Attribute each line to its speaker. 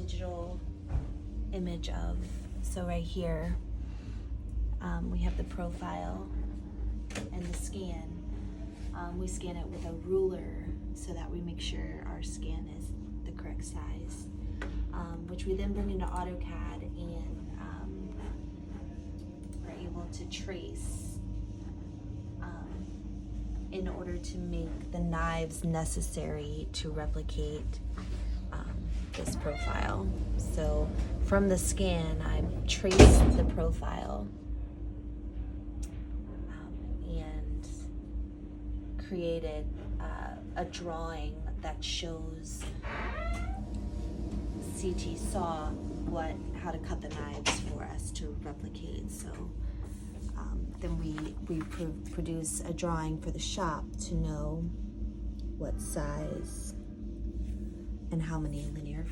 Speaker 1: digital image of. So right here, we have the profile and the scan. We scan it with a ruler so that we make sure our scan is the correct size, which we then bring into AutoCAD and are able to trace in order to make the knives necessary to replicate this profile. So from the scan, I've traced the profile and created a drawing that shows CT saw how to cut the knives for us to replicate. So then we produce a drawing for the shop to know what size and how many linear